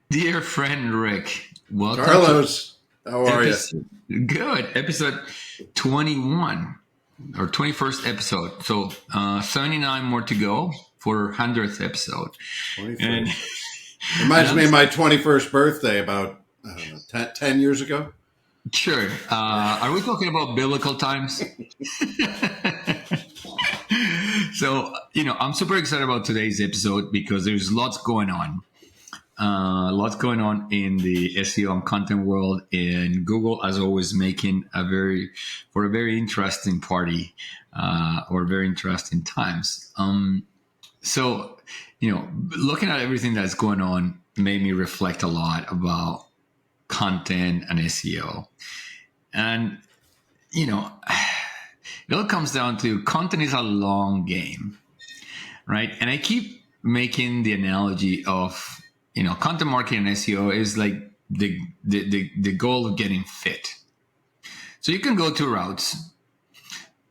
Dear friend Rick, welcome to Carlos, how are you? episode good episode 21 or 21st episode. So 79 more to go for 100th episode. And 21st. and Reminds I'm me of my 21st birthday about, I don't know, 10 years ago. sure. Are we talking about biblical times? So, I'm super excited about today's episode because there's lots going on. Lots going on in the SEO and content world, and Google, as always, making a very interesting party or very interesting times. So, looking at everything that's going on made me reflect a lot about content and SEO, and you know, it all comes down to content is a long game, right? And I keep making the analogy of content marketing and SEO is like the goal of getting fit. So you can go two routes.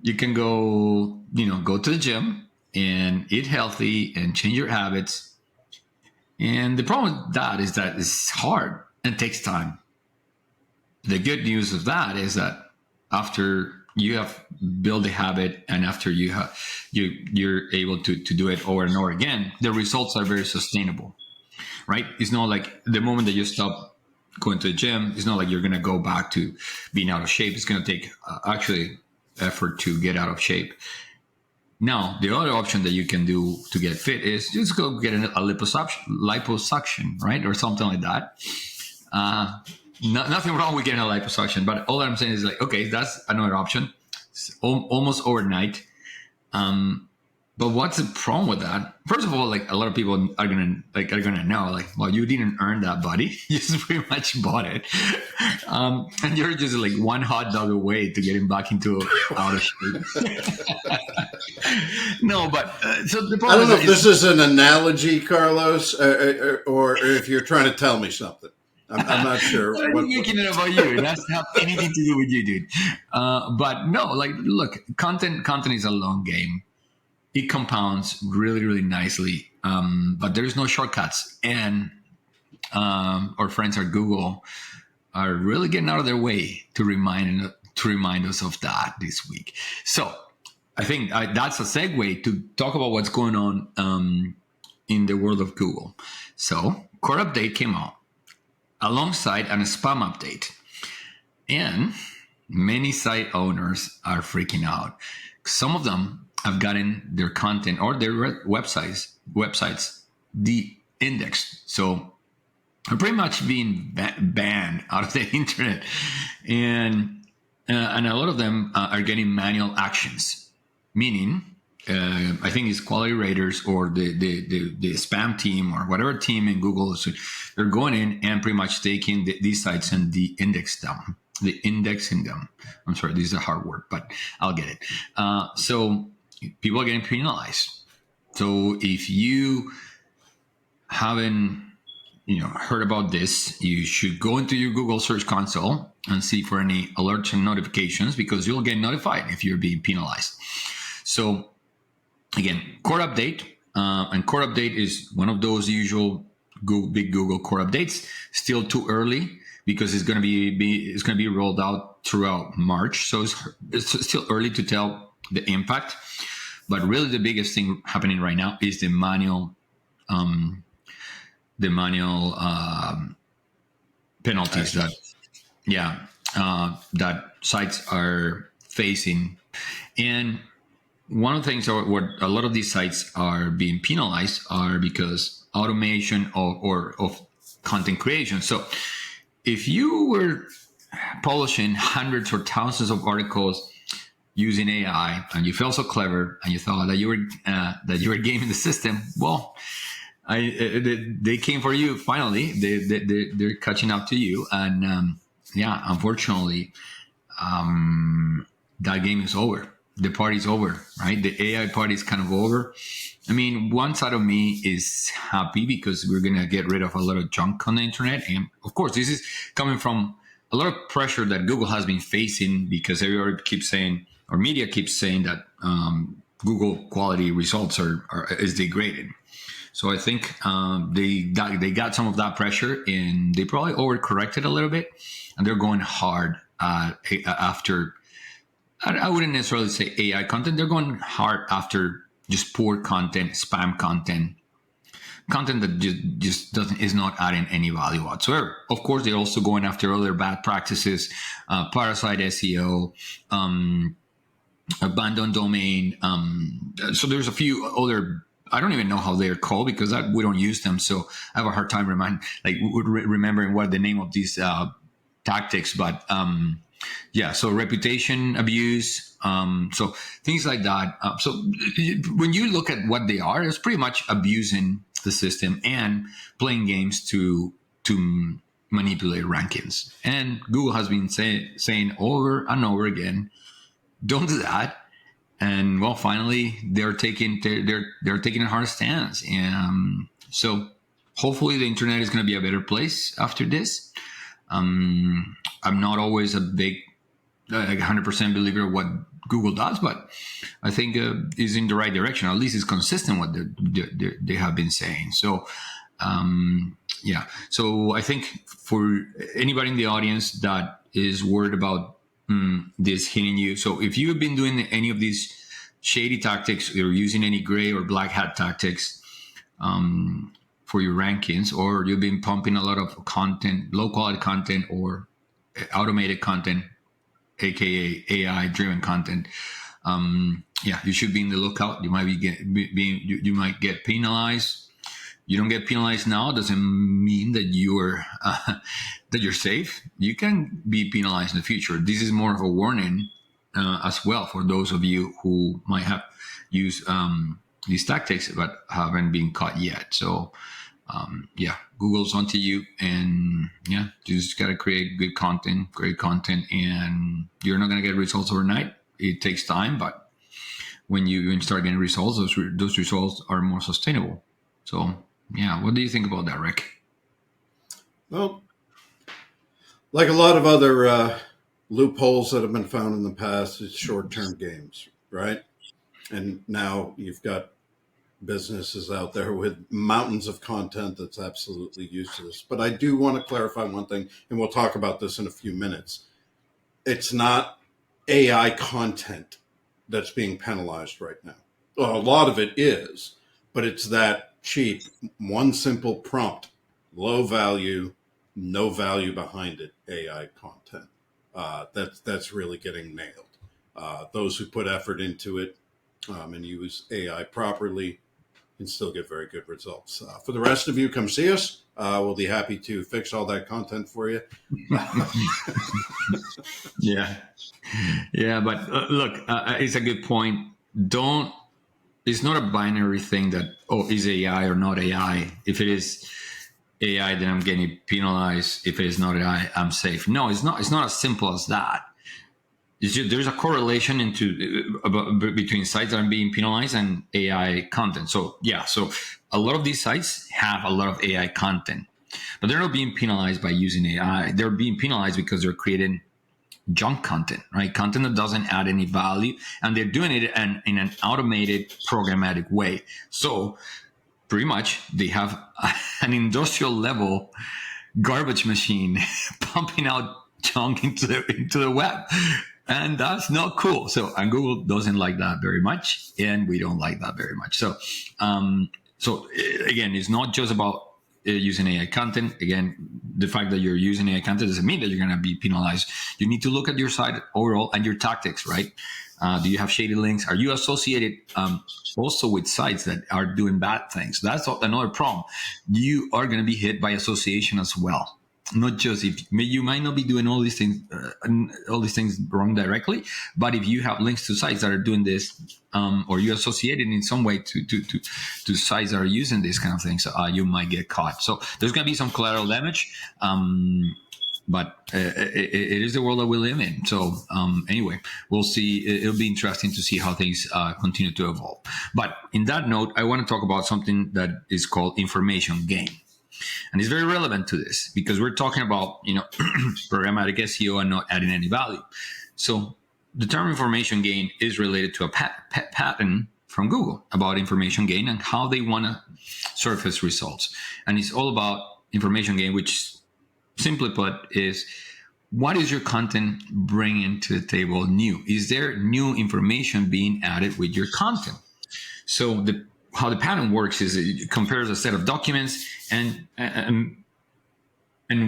You can go to the gym and eat healthy and change your habits. And the problem with that is that it's hard and takes time. The good news of that is that after you have built a habit and after you're able to do it over and over again, the results are very sustainable, right? It's not like the moment that you stop going to the gym, it's not like you're going to go back to being out of shape. It's going to take actually effort to get out of shape. Now, the other option that you can do to get fit is just go get a liposuction, right? Or something like that. Uh, Nothing wrong with getting a liposuction, but all I'm saying is like, okay, that's another option. It's almost overnight. Um, but what's the problem with that? First of all, like a lot of people are gonna know, like, well, you didn't earn that, buddy. You just pretty much bought it, and you're just like one hot dog away to getting back into out of shape. No, but so the I problem don't know if is this is an analogy, Carlos, or if you're trying to tell me something. I'm not sure. I'm making it about you. It doesn't have anything to do with you, dude. But no, like, look, content is a long game. It compounds really, really nicely. But there's no shortcuts. And our friends at Google are really getting out of their way to remind us of that this week. So I think that's a segue to talk about what's going on in the world of Google. So core update came out alongside a spam update. And many site owners are freaking out. Some of them have gotten their content or their websites de-indexed. So they're pretty much being banned out of the internet. And a lot of them are getting manual actions, meaning I think it's quality raters or the spam team or whatever team in Google. So they're going in and pretty much taking these sites and indexing them. I'm sorry, this is a hard word, but I'll get it. So people are getting penalized. So if you haven't heard about this, you should go into your Google Search Console and see for any alerts and notifications because you'll get notified if you're being penalized. So again, core update, and core update is one of those usual big Google core updates. Still too early because it's going to be rolled out throughout March, so it's still early to tell the impact. But really, the biggest thing happening right now is the manual penalties Actions. that sites are facing. And one of the things what a lot of these sites are being penalized are because automation of content creation. So if you were publishing hundreds or thousands of articles using AI and you felt so clever and you thought that you were gaming the system, well, they came for you finally. They're catching up to you, and unfortunately, that game is over. The party's over, right? The AI party is kind of over. I mean, one side of me is happy because we're gonna get rid of a lot of junk on the internet, and of course, this is coming from a lot of pressure that Google has been facing because everybody keeps saying, or media keeps saying that Google quality results is degraded. So I think they got some of that pressure, and they probably overcorrected a little bit, and they're going hard after. I wouldn't necessarily say AI content. They're going hard after just poor content, spam content that just doesn't is not adding any value whatsoever. Of course, they're also going after other bad practices, parasite SEO, abandoned domain. So there's a few other. I don't even know how they're called because we don't use them. So I have a hard time remembering what the name of these tactics. But yeah, so reputation abuse. So things like that. So when you look at what they are, it's pretty much abusing the system and playing games to manipulate rankings. And Google has been saying over and over again, don't do that. And well, finally, they're taking a hard stance. And so hopefully, the internet is going to be a better place after this. I'm not always a big, 100% believer of what Google does, but I think is in the right direction. At least it's consistent with what they have been saying. So, yeah. So I think for anybody in the audience that is worried about this hitting you, so if you have been doing any of these shady tactics or using any gray or black hat tactics for your rankings, or you've been pumping a lot of content, low quality content or automated content, aka AI driven content, yeah, you should be in the lookout. You might you might get penalized. You don't get penalized now doesn't mean that you're safe. You can be penalized in the future. This is more of a warning as well for those of you who might have used these tactics but haven't been caught yet. So yeah, Google's onto you, and yeah, you just gotta create good content, great content, and you're not gonna get results overnight. It takes time, but when you start getting results, those results are more sustainable. So yeah, what do you think about that, Rick? Well, like a lot of other loopholes that have been found in the past, it's short-term games, right? And now you've got businesses out there with mountains of content that's absolutely useless. But I do want to clarify one thing, and we'll talk about this in a few minutes. It's not AI content that's being penalized right now. Well, a lot of it is, but it's that cheap, one simple prompt, low value, no value behind it, AI content. That's really getting nailed. Those who put effort into it and use AI properly can still get very good results. For the rest of you, come see us. We'll be happy to fix all that content for you. Yeah, yeah, but look, it's a good point. Don't. It's not a binary thing that is AI or not AI. If it is AI, then I'm getting penalized. If it is not AI, I'm safe. No, it's not. It's not as simple as that. There's a correlation between sites that are being penalized and AI content. So yeah, so a lot of these sites have a lot of AI content, but they're not being penalized by using AI. They're being penalized because they're creating junk content, right? Content that doesn't add any value, and they're doing it in an automated, programmatic way. So pretty much they have an industrial level garbage machine pumping out junk into the web. And that's not cool. So, and Google doesn't like that very much, and we don't like that very much. So, so again, it's not just about using AI content. Again, the fact that you're using AI content doesn't mean that you're going to be penalized. You need to look at your site overall and your tactics, right? Do you have shady links? Are you associated also with sites that are doing bad things? That's another problem. You are going to be hit by association as well. Not just if you might not be doing all these things wrong directly, but if you have links to sites that are doing this, or you associated in some way to sites that are using these kind of things, you might get caught. So there's going to be some collateral damage, but it is the world that we live in. So anyway, we'll see. It'll be interesting to see how things continue to evolve. But in that note, I want to talk about something that is called information gain. And it's very relevant to this because we're talking about, programmatic SEO and not adding any value. So the term information gain is related to a pattern from Google about information gain and how they want to surface results. And it's all about information gain, which simply put is, what is your content bringing to the table new? Is there new information being added with your content? So how the pattern works is it compares a set of documents, and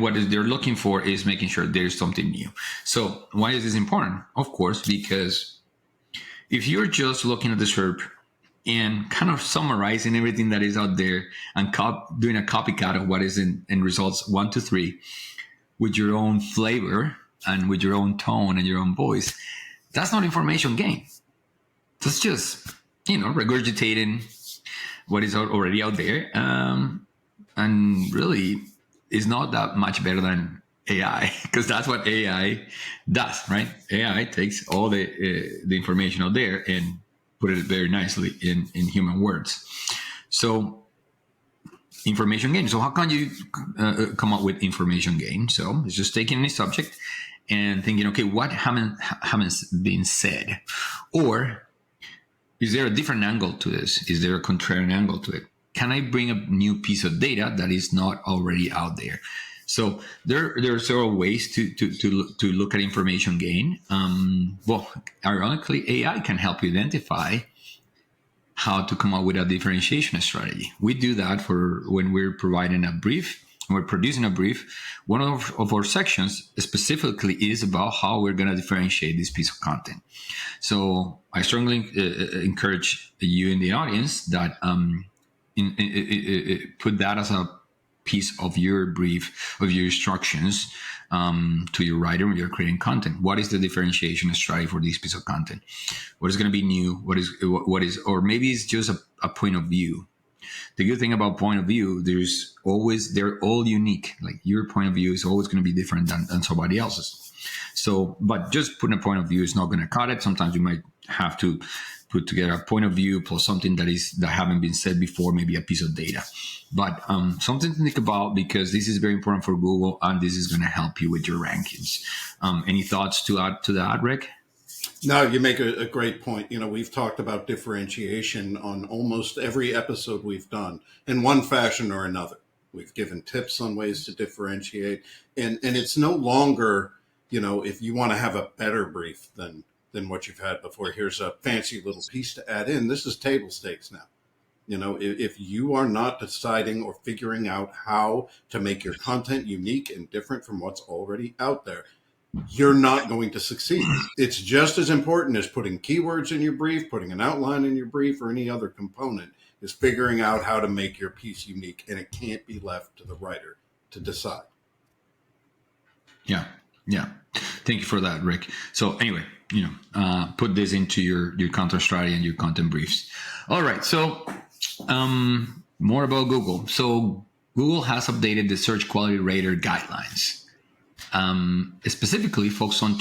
what they're looking for is making sure there's something new. So why is this important? Of course, because if you're just looking at the SERP and kind of summarizing everything that is out there and doing a copycat of what is in results 1 to 3 with your own flavor and with your own tone and your own voice, that's not information gain. That's just, regurgitating what is already out there. And really is not that much better than AI, because that's what AI does, right? AI takes all the information out there and put it very nicely in human words. So information gain. So how can you come up with information gain? So it's just taking any subject and thinking, okay, what haven't been said? Or is there a different angle to this? Is there a contrarian angle to it? Can I bring a new piece of data that is not already out there? So there are several ways to look at information gain. Well, ironically, AI can help you identify how to come up with a differentiation strategy. We do that for when we're providing a brief, when we're producing a brief. One of our sections specifically is about how we're going to differentiate this piece of content. So I strongly encourage you in the audience that put that as a piece of your brief, of your instructions to your writer when you're creating content. What is the differentiation strategy for this piece of content? What is going to be new? What is, or maybe it's just a point of view. The good thing about point of view, they're all unique. Like your point of view is always going to be different than somebody else's. So, but just putting a point of view is not going to cut it. Sometimes you might have to put together a point of view plus something that haven't been said before, maybe a piece of data. But something to think about, because this is very important for Google and this is going to help you with your rankings. Any thoughts to add to that, Rick? No, you make a great point. We've talked about differentiation on almost every episode we've done in one fashion or another. We've given tips on ways to differentiate. And it's no longer, if you want to have a better brief than what you've had before, here's a fancy little piece to add in. This is table stakes now. If you are not deciding or figuring out how to make your content unique and different from what's already out there, you're not going to succeed. It's just as important as putting keywords in your brief, putting an outline in your brief, or any other component, is figuring out how to make your piece unique, and it can't be left to the writer to decide. Yeah. Thank you for that, Rick. So anyway, put this into your content strategy and your content briefs. All right. So more about Google. So Google has updated the search quality rater guidelines, specifically focused on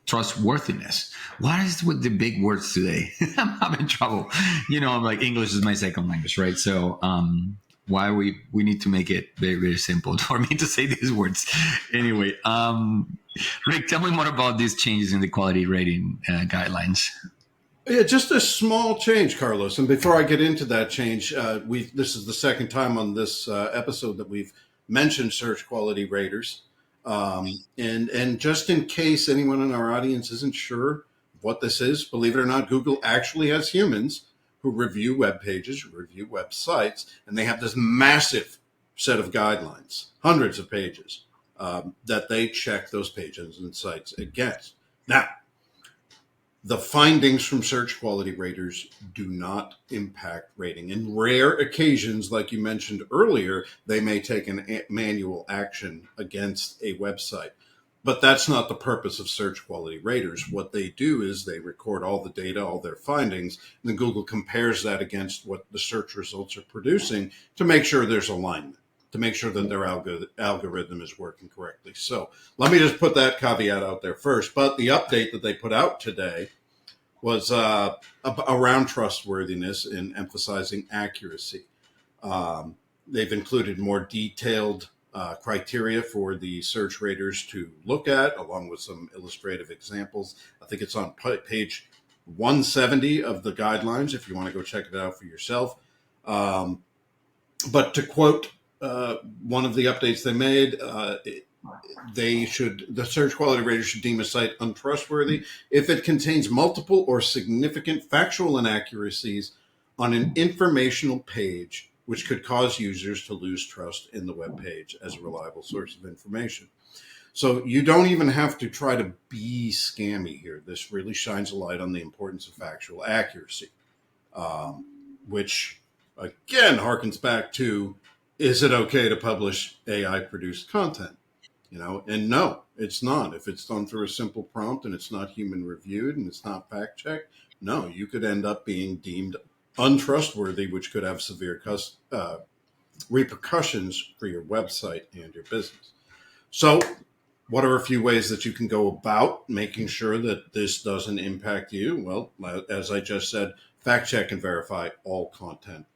trustworthiness. What is with the big words today? I'm having trouble. I'm like, English is my second language, right? So why we need to make it very, very simple for me to say these words. Anyway, Rick, tell me more about these changes in the quality rating guidelines. Yeah, just a small change, Carlos. And before I get into that change, this is the second time on this episode that we've mentioned search quality raters. And just in case anyone in our audience isn't sure what this is, believe it or not, Google actually has humans who review web pages, review websites, and they have this massive set of guidelines, hundreds of pages, that they check those pages and sites against. Now, the findings from search quality raters do not impact rating. In rare occasions, like you mentioned earlier, they may take an manual action against a website. But that's not the purpose of search quality raters. What they do is they record all the data, all their findings, and then Google compares that against what the search results are producing to make sure there's alignment, to make sure that their algorithm is working correctly. So let me just put that caveat out there first. But the update that they put out today was around trustworthiness and emphasizing accuracy. They've included more detailed criteria for the search raters to look at, along with some illustrative examples. I think it's on page 170 of the guidelines if you want to go check it out for yourself. But to quote one of the updates they made, the search quality rater should deem a site untrustworthy if it contains multiple or significant factual inaccuracies on an informational page, which could cause users to lose trust in the web page as a reliable source of information. So you don't even have to try to be scammy here. This really shines a light on the importance of factual accuracy, which again harkens back to, is it okay to publish AI produced content? And no, it's not. If it's done through a simple prompt and it's not human reviewed and it's not fact checked, no, you could end up being deemed untrustworthy, which could have severe repercussions for your website and your business. So what are a few ways that you can go about making sure that this doesn't impact you? Well, as I just said, fact check and verify all content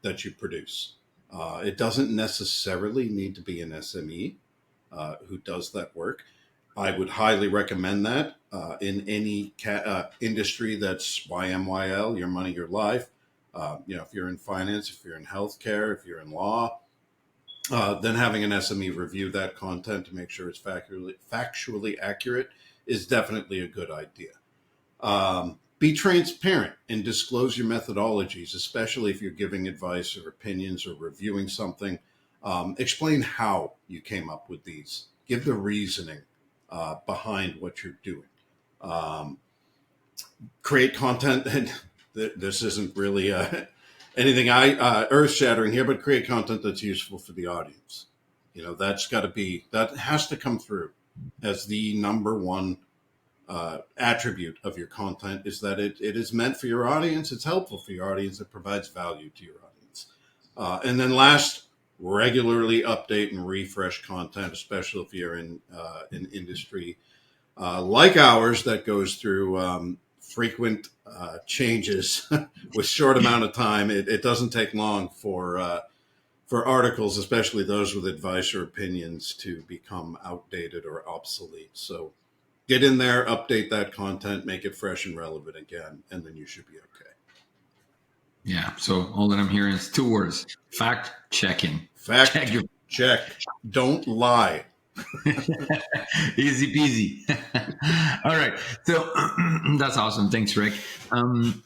that you produce. It doesn't necessarily need to be an SME who does that work. I would highly recommend that in any industry that's YMYL, your money, your life. If you're in finance, if you're in healthcare, if you're in law, then having an SME review that content to make sure it's factually accurate is definitely a good idea. Be transparent and disclose your methodologies, especially if you're giving advice or opinions or reviewing something. Explain how you came up with these. Give the reasoning behind what you're doing. Create content. And this isn't really anything earth-shattering here, but create content that's useful for the audience. That has to come through as the number one attribute of your content, is that it is meant for your audience. It's helpful for your audience. It provides value to your audience. And then last, regularly update and refresh content, especially if you're in an industry like ours that goes through frequent changes with short amount of time. It doesn't take long for articles, especially those with advice or opinions, to become outdated or obsolete. So get in there, update that content, make it fresh and relevant again, and then you should be okay. Yeah. So all that I'm hearing is two words: fact checking. Check. Don't lie. Easy peasy. All right. So that's awesome. Thanks, Rick. Rand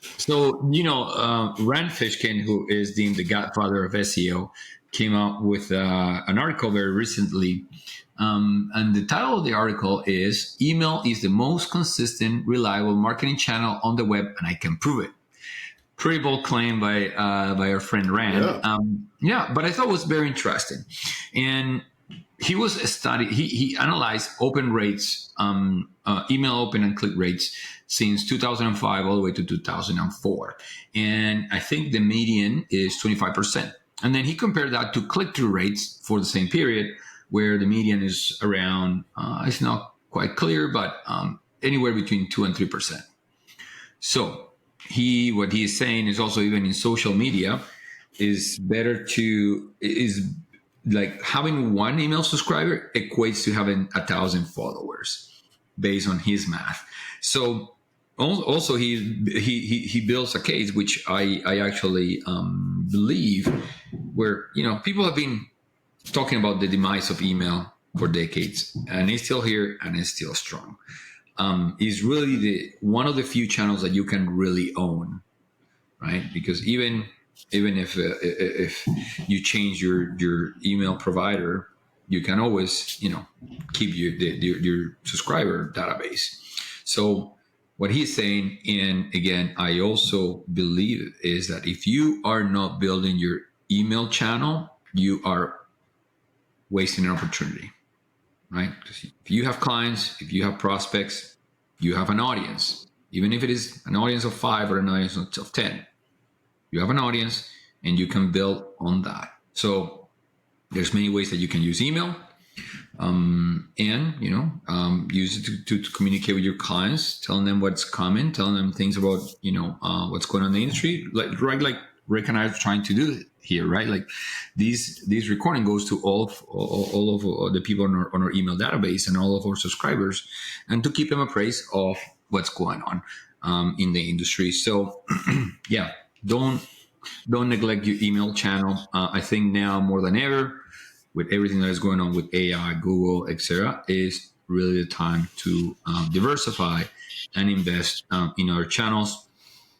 Fishkin, who is deemed the godfather of SEO, came out with an article very recently. And the title of the article is "Email is the most consistent, reliable marketing channel on the web, and I can prove it." Pretty bold claim by our friend Rand. But I thought it was very interesting. And he was he analyzed open rates, email open and click rates since 2005 all the way to 2004. And I think the median is 25%. And then he compared that to click-through rates for the same period, where the median is around, it's not quite clear, but anywhere between 2 and 3%. So what he is saying is also, even in social media, is like having one email subscriber equates to having 1,000 followers based on his math. So also he builds a case, which I actually believe, where, people have been talking about the demise of email for decades, and it's still here and it's still strong. Is really one of the few channels that you can really own, right? Because even if you change your email provider, you can always keep your subscriber database. So what he's saying, and again, I also believe, is that if you are not building your email channel, you are wasting an opportunity. Right? Because if you have clients, if you have prospects, you have an audience. Even if it is an audience of 5 or an audience of 10, you have an audience, and you can build on that. So there's many ways that you can use email, and use it to communicate with your clients, telling them what's coming, telling them things about what's going on in the industry, like Rick and I are trying to do here, right? Like these recording goes to all of the people on our email database and all of our subscribers, and to keep them appraised of what's going on. in the industry. So yeah, don't don't neglect your email channel. I think now more than ever, with everything that is going on with AI, Google, etc., is really the time to diversify and invest in other channels.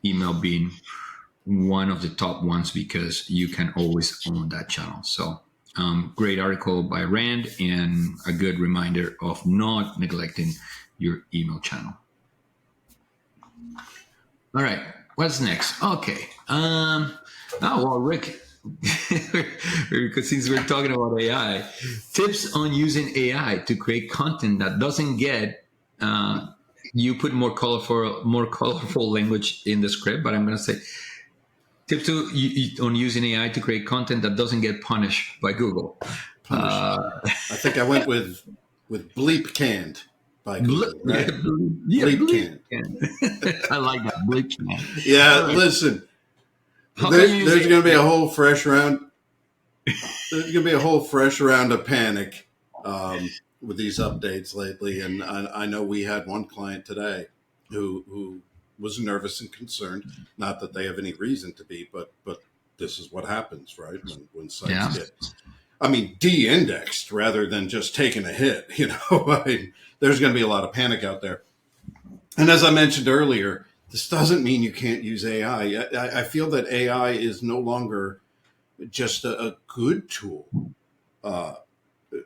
Email being one of the top ones because you can always own that channel. So, great article by Rand and a good reminder of not neglecting your email channel. All right, what's next? Okay. Oh well, Rick, because since we're talking about AI, tips on using AI to create content that doesn't get. You put more colorful language in the script, but I'm going to say tip on using AI to create content that doesn't get punished by Google. Punished. I think I went with bleep canned by Google, Yeah, right? yeah, Bleep bleep. canned. I like that bleep, man. Yeah, All right, listen, how can you use there's going to be AI? a whole fresh round. There's going to be a whole fresh round of panic with these updates lately, and I know we had one client today who was nervous and concerned. Not that they have any reason to be, but this is what happens, right? When sites Yeah, get, I mean, de-indexed rather than just taking a hit. I mean, there's going to be a lot of panic out there. And as I mentioned earlier, this doesn't mean you can't use AI. I feel that AI is no longer just a good tool uh,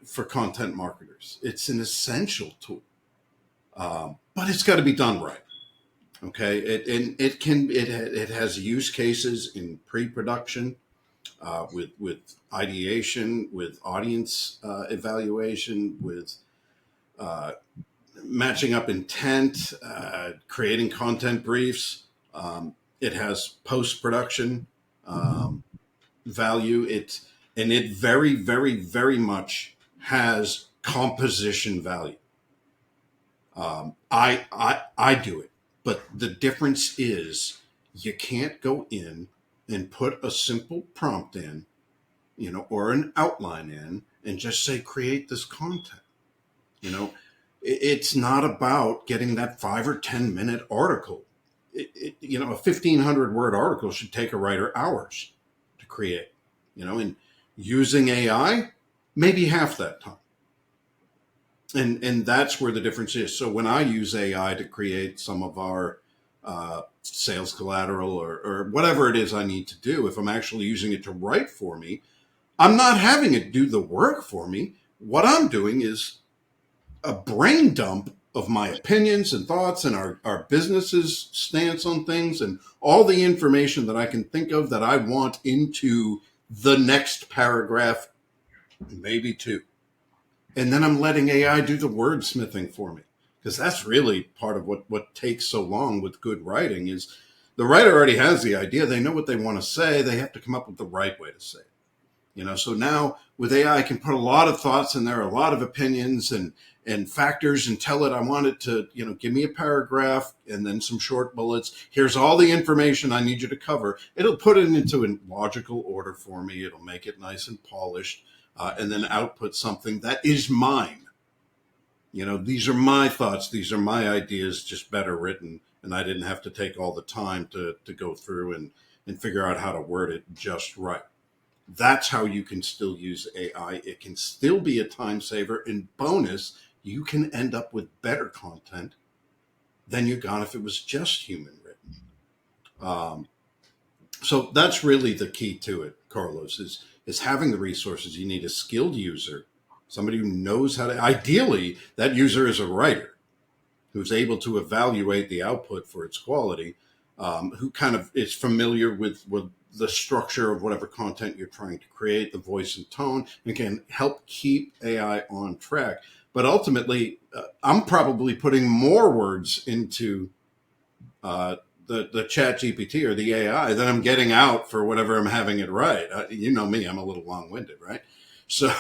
for content marketers. It's an essential tool, but it's got to be done right. Okay, it has use cases in pre-production, with ideation, with audience evaluation, with uh, matching up intent, creating content briefs. It has post production value. It very, very, very much has composition value. I do it, but the difference is you can't go in and put a simple prompt in, or an outline in, and just say create this content. You know, it's not about getting that 5 or 10 minute article. A 1,500 word article should take a writer hours to create. And using AI, maybe half that time. And that's where the difference is. So when I use AI to create some of our sales collateral or whatever it is I need to do, if I'm actually using it to write for me, I'm not having it do the work for me. What I'm doing is a brain dump of my opinions and thoughts and our business's stance on things and all the information that I can think of that I want into the next paragraph, maybe two. And then I'm letting AI do the wordsmithing for me. Because that's really part of what takes so long with good writing is the writer already has the idea. They know what they want to say. They have to come up with the right way to say it. So now with AI, I can put a lot of thoughts in there, a lot of opinions and factors, and tell it I want it to, give me a paragraph and then some short bullets. Here's all the information I need you to cover. It'll put it into a logical order for me. It'll make it nice and polished, and then output something that is mine. These are my thoughts. These are my ideas, just better written. And I didn't have to take all the time to go through and figure out how to word it just right. That's how you can still use AI. It can still be a time saver. And bonus, you can end up with better content than you got if it was just human written. So that's really the key to it, Carlos, is having the resources. You need a skilled user, somebody who knows how to, ideally, that user is a writer who's able to evaluate the output for its quality, who kind of is familiar with the structure of whatever content you're trying to create, the voice and tone, and can help keep AI on track. But ultimately, I'm probably putting more words into the chat GPT or the AI than I'm getting out for whatever I'm having it write. You know me, I'm a little long-winded, right? So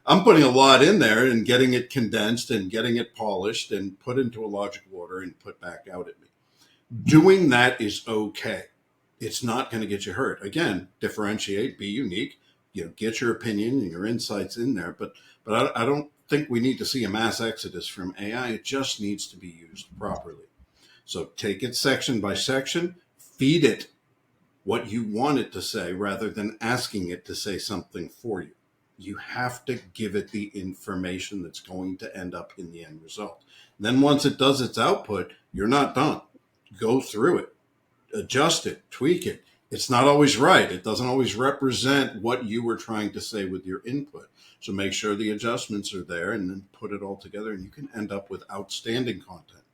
I'm putting a lot in there and getting it condensed and getting it polished and put into a logical order and put back out at me. Doing that is okay. It's not going to get you hurt. Again, differentiate, be unique, get your opinion and your insights in there. But I don't think we need to see a mass exodus from AI. It just needs to be used properly. So take it section by section, feed it what you want it to say rather than asking it to say something for you. You have to give it the information that's going to end up in the end result. Then once it does its output, you're not done. Go through it, adjust it, tweak it. It's not always right. It doesn't always represent what you were trying to say with your input. So make sure the adjustments are there and then put it all together, and you can end up with outstanding content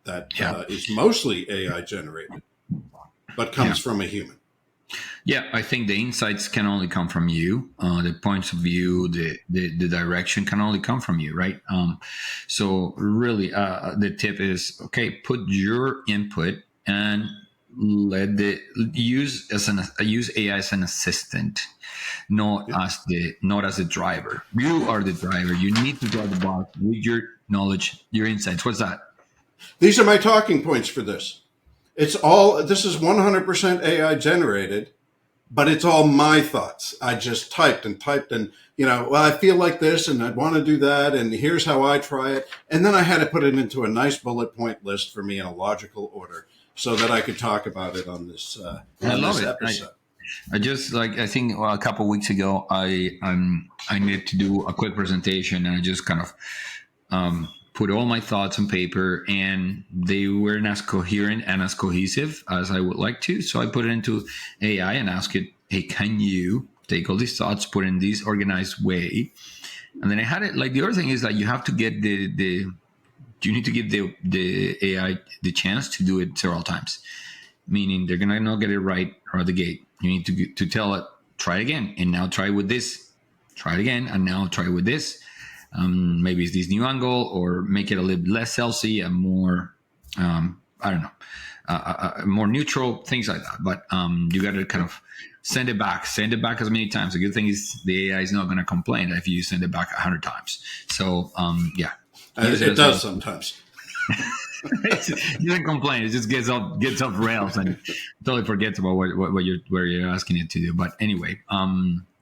that is mostly AI generated, but comes from a human. Yeah, I think the insights can only come from you. The points of view, the direction can only come from you, right? So really, the tip is, okay, put your input and use AI as an assistant, not as the driver. You are the driver. You need to drive the bus with your knowledge, your insights. What's that? These are my talking points for this. This is 100% AI generated, but it's all my thoughts. I just typed and, well, I feel like this and I want to do that. And here's how I try it. And then I had to put it into a nice bullet point list for me in a logical order so that I could talk about it on this, episode. I think a couple of weeks ago, I needed to do a quick presentation, and I just kind of put all my thoughts on paper, and they weren't as coherent and as cohesive as I would like to. So I put it into AI and asked it, hey, can you take all these thoughts, put in this organized way? And then I had it. Like, the other thing is that you have to get you need to give the AI the chance to do it several times, meaning they're gonna not get it right out of the gate. You need to tell it, try it again, and now try with this, try it again, and now try with this. Maybe it's this new angle, or make it a little less salesy and more, I don't know, more neutral, things like that. But you got to kind of send it back as many times. The good thing is the AI is not going to complain if you send it back 100 times. So yeah. It does sometimes. It doesn't complain. It just gets off rails and totally forgets about what you're asking it to do. But anyway,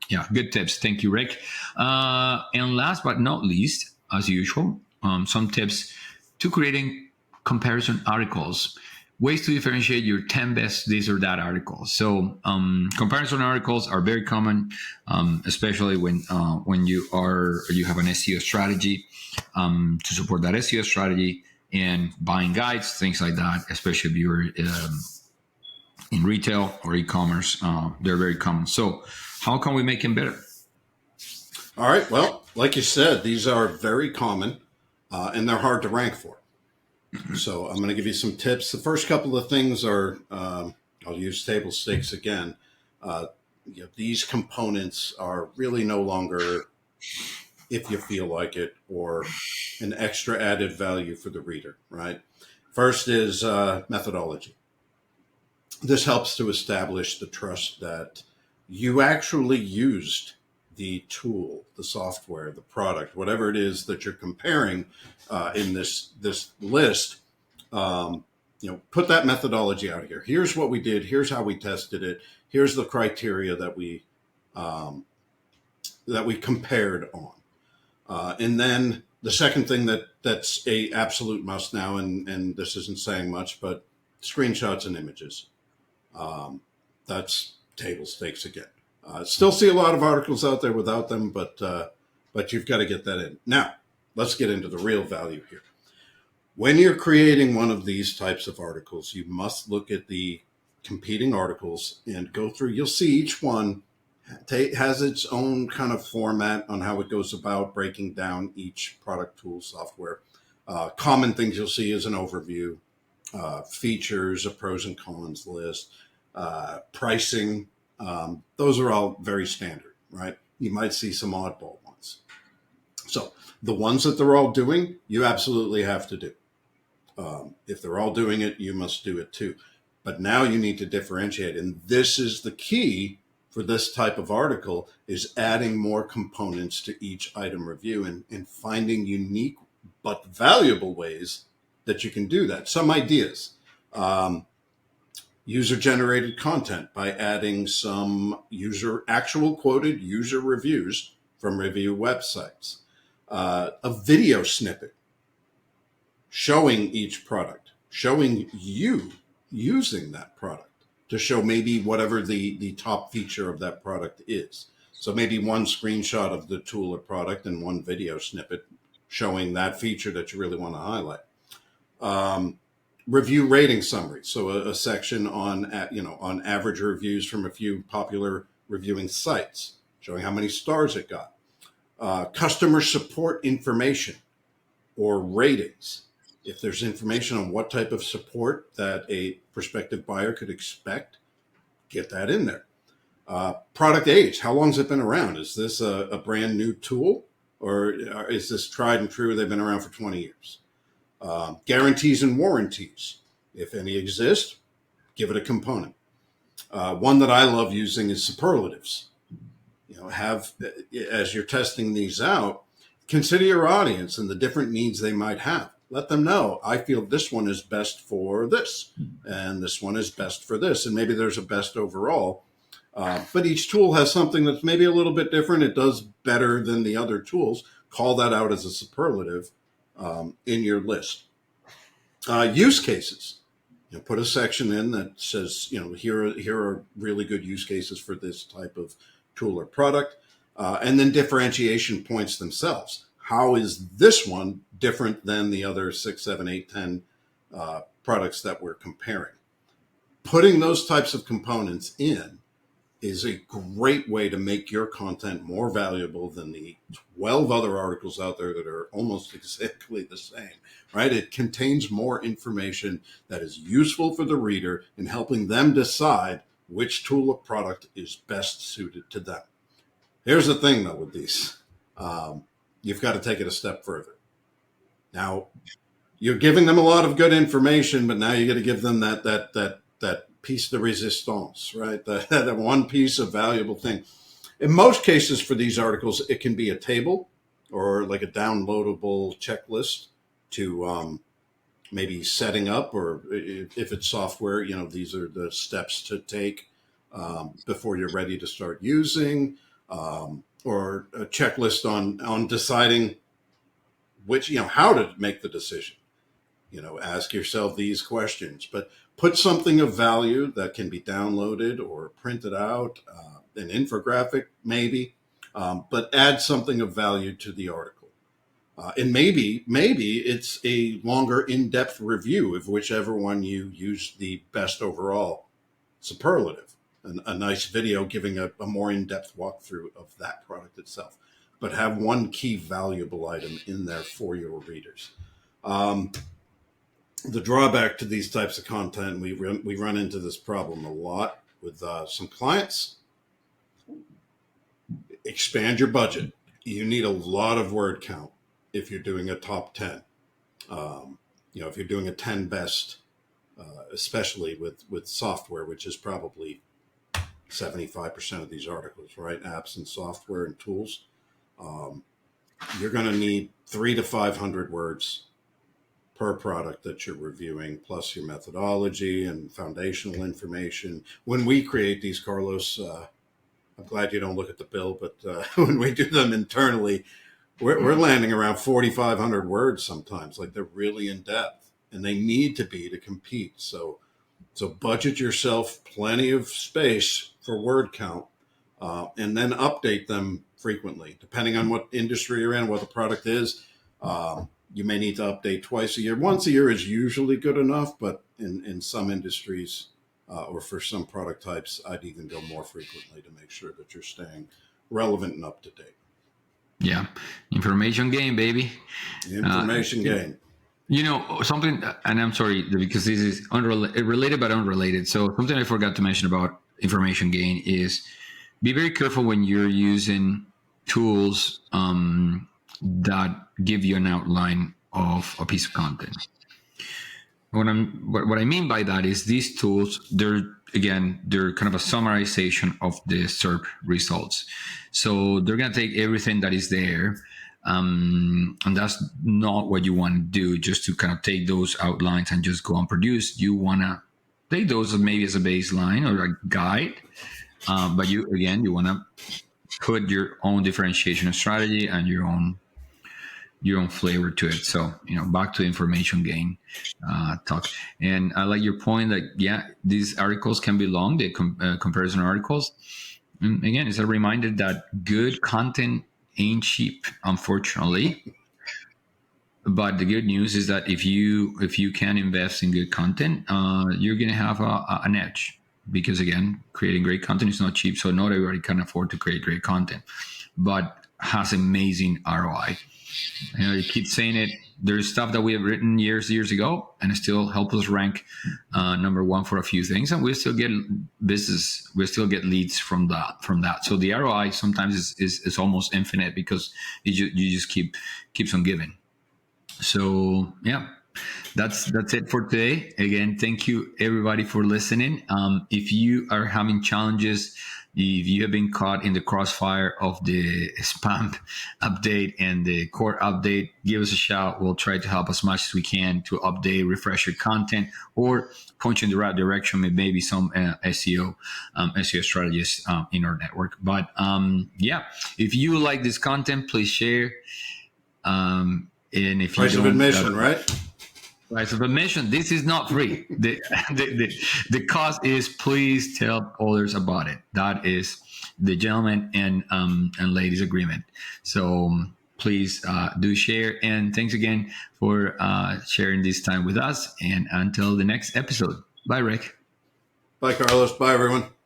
yeah, good tips. Thank you, Rick. And last but not least, as usual, some tips to creating comparison articles. Ways to differentiate your 10 best this or that articles. So comparison articles are very common, especially when you have an SEO strategy to support that SEO strategy, and buying guides, things like that, especially if you're in retail or e-commerce. They're very common. So how can we make them better? All right. Well, like you said, these are very common and they're hard to rank for. So I'm going to give you some tips. The first couple of things are, I'll use table stakes again. These components are really no longer if you feel like it or an extra added value for the reader, right? First is methodology. This helps to establish the trust that you actually used the tool, the software, the product, whatever it is that you're comparing in this list. Put that methodology out here. Here's what we did. Here's how we tested it. Here's the criteria that we compared on. And then the second thing that's a absolute must now, and this isn't saying much, but screenshots and images. That's table stakes again. Still see a lot of articles out there without them, but you've got to get that in. Now, let's get into the real value here. When you're creating one of these types of articles, you must look at the competing articles and go through. You'll see each one has its own kind of format on how it goes about breaking down each product, tool, software. Common things you'll see is an overview, features, a pros and cons list, pricing. Those are all very standard, right? You might see some oddball ones. So the ones that they're all doing, you absolutely have to do. If they're all doing it, you must do it too. But now you need to differentiate. And this is the key for this type of article, is adding more components to each item review and finding unique but valuable ways that you can do that. Some ideas. User-generated content by adding some actual quoted user reviews from review websites. A video snippet showing each product. showing you using that product to show maybe whatever the top feature of that product is. So maybe one screenshot of the tool or product and one video snippet showing that feature that you really want to highlight. Review rating summary, so a section on on average reviews from a few popular reviewing sites, showing how many stars it got. Customer support information or ratings. If there's information on what type of support that a prospective buyer could expect, get that in there. Product age, how long has it been around? Is this a brand new tool, or is this tried and true? They've been around for 20 years. Guarantees and warranties, if any exist, give it a component. One that I love using is superlatives. Have, as you're testing these out, consider your audience and the different needs they might have. Let them know, I feel this one is best for this, and this one is best for this, and maybe there's a best overall. But each tool has something that's maybe a little bit different. It does better than the other tools. Call that out as a superlative in your list. Use cases. Put a section in that says, here are really good use cases for this type of tool or product. And then differentiation points themselves. How is this one different than the other 6, 7, 8, 10 products that we're comparing? Putting those types of components in is a great way to make your content more valuable than the 12 other articles out there that are almost exactly the same, right? It contains more information that is useful for the reader in helping them decide which tool or product is best suited to them. Here's the thing, though, with these. You've got to take it a step further. Now, you're giving them a lot of good information, but now you got to give them that piece de resistance, right? That one piece of valuable thing. In most cases for these articles, it can be a table or like a downloadable checklist to maybe setting up, or if it's software, these are the steps to take before you're ready to start using, or a checklist on deciding which, how to make the decision. Ask yourself these questions, but put something of value that can be downloaded or printed out, an infographic maybe, but add something of value to the article. And maybe it's a longer in-depth review of whichever one you use the best overall superlative, a nice video giving a more in-depth walkthrough of that product itself, but have one key valuable item in there for your readers. The drawback to these types of content, we run into this problem a lot with some clients. Expand your budget. You need a lot of word count if you're doing a top 10. If you're doing a 10 best, especially with software, which is probably 75% of these articles, right? Apps and software and tools. You're going to need 300 to 500 words per product that you're reviewing, plus your methodology and foundational information. When we create these, Carlos, I'm glad you don't look at the bill, but when we do them internally, we're landing around 4,500 words sometimes. Like, they're really in depth, and they need to be to compete. So budget yourself plenty of space for word count, and then update them frequently, depending on what industry you're in, what the product is. You may need to update twice a year. Once a year is usually good enough, but in some industries or for some product types, I'd even go more frequently to make sure that you're staying relevant and up to date. Yeah. Information game, baby. Information game. Something, and I'm sorry, because this is related but unrelated. So something I forgot to mention about information gain is be very careful when you're using tools that give you an outline of a piece of content. What I mean by that is these tools, they're kind of a summarization of the SERP results. So they're going to take everything that is there, and that's not what you want to do, just to kind of take those outlines and just go and produce. You want to take those maybe as a baseline or a guide, but you want to put your own differentiation strategy and your own your own flavor to it. So, back to information gain talk. And I like your point that, yeah, these articles can be long, the comparison articles. And again, it's a reminder that good content ain't cheap, unfortunately. But the good news is that if you can invest in good content, you're going to have an edge, because again, creating great content is not cheap. So not everybody can afford to create great content, but has amazing ROI. You keep saying it. There's stuff that we have written years ago, and it still help us rank number one for a few things, and we still get business. We still get leads from that. So the ROI sometimes is almost infinite, because you just keeps on giving. So yeah, that's it for today. Again, thank you everybody for listening. If you are having challenges, if you have been caught in the crossfire of the spam update and the core update, give us a shout. We'll try to help as much as we can to update, refresh your content, or point you in the right direction with maybe some SEO strategies in our network. But yeah, if you like this content, please share. And if Price you of don't, admission, right? price of admission. This is not free. The cost is, please tell others about it. That is the gentleman and ladies agreement. So please do share. And thanks again for sharing this time with us. And until the next episode. Bye, Rick. Bye, Carlos. Bye, everyone.